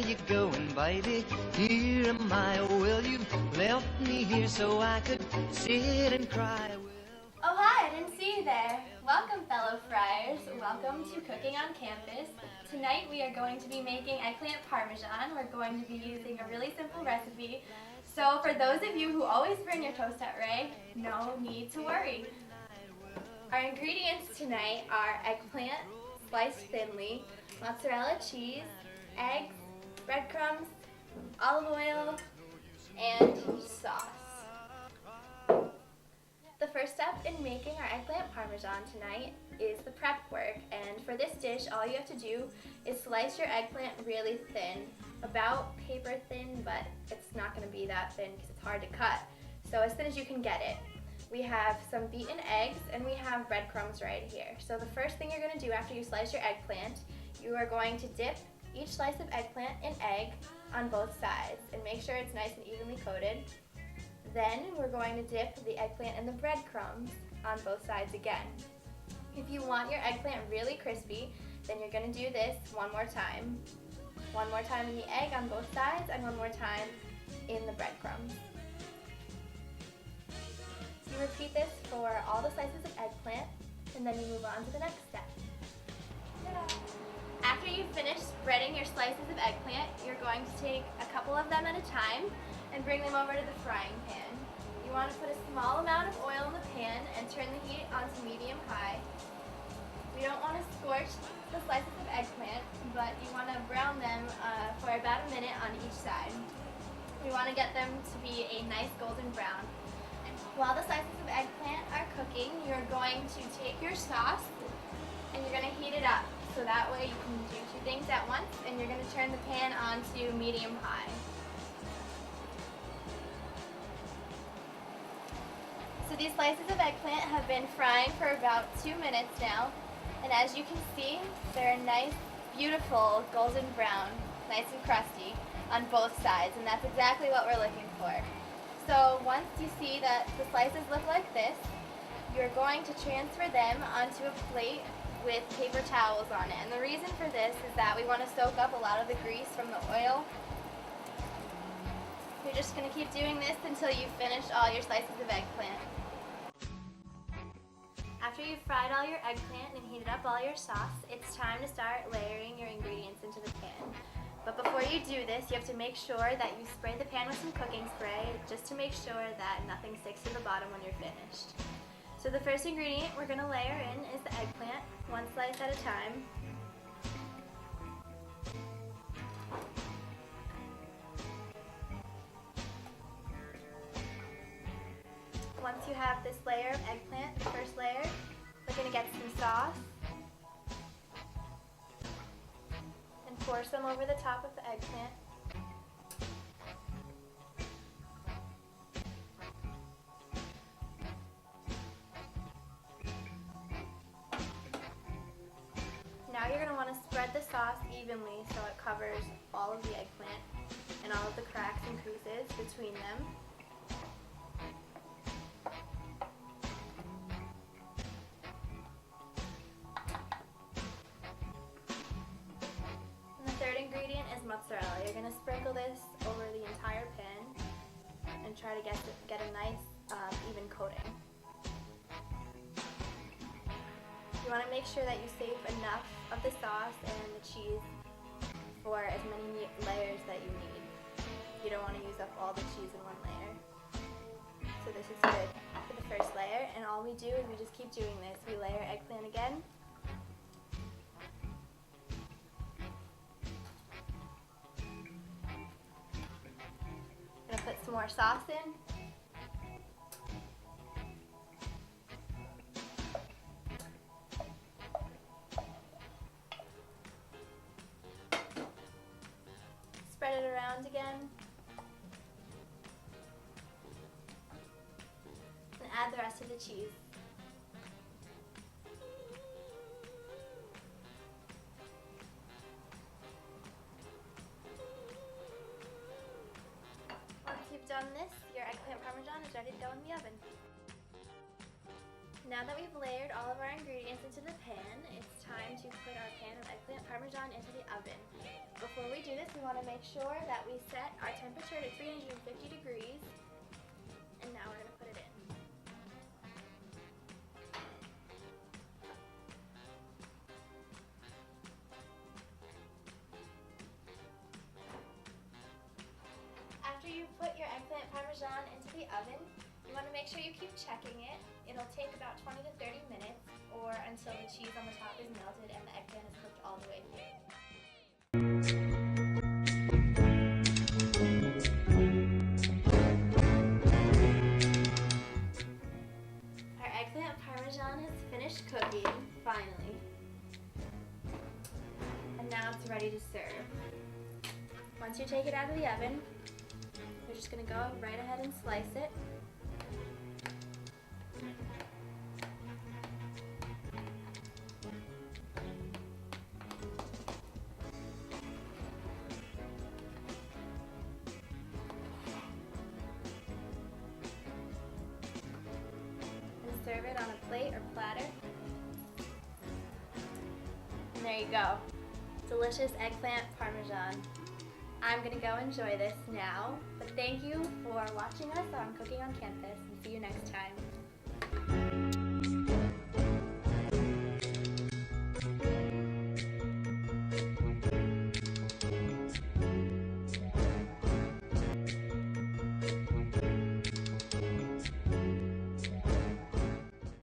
you going, baby? Here am I. Well, you left me here so I could sit and cry. Oh hi, I didn't see you there. Welcome fellow friars. Welcome to Cooking on Campus. Tonight we are going to be making eggplant parmesan. We're going to be using a really simple recipe. So for those of you who always burn your toast at Ray, no need to worry. Our ingredients tonight are eggplant sliced thinly, mozzarella cheese, eggs, breadcrumbs, olive oil, and sauce. The first step in making our eggplant parmesan tonight is the prep work, and for this dish all you have to do is slice your eggplant really thin, about paper thin, but it's not going to be that thin because it's hard to cut, so as thin as you can get it. We have some beaten eggs and we have breadcrumbs right here. So the first thing you're going to do after you slice your eggplant, you are going to dip each slice of eggplant in egg on both sides and make sure it's nice and evenly coated. Then we're going to dip the eggplant in the breadcrumbs on both sides again. If you want your eggplant really crispy, then you're going to do this one more time. One more time in the egg on both sides and one more time in the breadcrumbs. You repeat this for all the slices of eggplant, and then you move on to the next step. After you finish spreading your slices of eggplant, you're going to take a couple of them at a time and bring them over to the frying pan. You want to put a small amount of oil in the pan and turn the heat on to medium-high. We don't want to scorch the slices of eggplant, but you want to brown them for about a minute on each side. We want to get them to be a nice golden brown. While the slices of eggplant are cooking, you're going to take your sauce and you're going to heat it up. So that way you can do two things at once, and you're going to turn the pan on to medium-high. So these slices of eggplant have been frying for about 2 minutes now, and as you can see, they're a nice, beautiful golden brown, nice and crusty on both sides, and that's exactly what we're looking for. So once you see that the slices look like this, you're going to transfer them onto a plate with paper towels on it. And the reason for this is that we want to soak up a lot of the grease from the oil. You're just going to keep doing this until you've finished all your slices of eggplant. After you've fried all your eggplant and heated up all your sauce, it's time to start layering your ingredients into the pan. But before you do this, you have to make sure that you spray the pan with some cooking spray just to make sure that nothing sticks to the bottom when you're finished. So the first ingredient we're going to layer in is the eggplant, one slice at a time. Once you have this layer of eggplant, the first layer, we're going to get some sauce and pour some over the top of the eggplant. Now you're going to want to spread the sauce evenly so it covers all of the eggplant and all of the cracks and creases between them. And the third ingredient is mozzarella. You're going to sprinkle this over the entire pan and try to get a nice even coating. You want to make sure that you save enough of the sauce and the cheese for as many layers that you need. You don't want to use up all the cheese in one layer. So this is good for the first layer, and all we do is we just keep doing this. We layer eggplant again. I'm going to put some more sauce in. Spread it around again, and add the rest of the cheese. Once you've done this, your eggplant parmesan is ready to go in the oven. Now that we've layered all of our ingredients into the pan, it's time to put our pan of eggplant parmesan into the oven. Before we do this, we want to make sure that we set our temperature to 350 degrees. And now we're going to put it in. After you put your eggplant parmesan into the oven, you want to make sure you keep checking it. It'll take about 20 to 30 minutes or until the cheese on the top is melted and the eggplant is cooked all the way through. Our eggplant parmesan has finished cooking, finally. And now it's ready to serve. Once you take it out of the oven, you're just going to go right ahead and slice it. And serve it on a plate or platter. And there you go. Delicious eggplant parmesan. I'm going to go enjoy this now, but thank you for watching us on Cooking on Campus, and see you next time.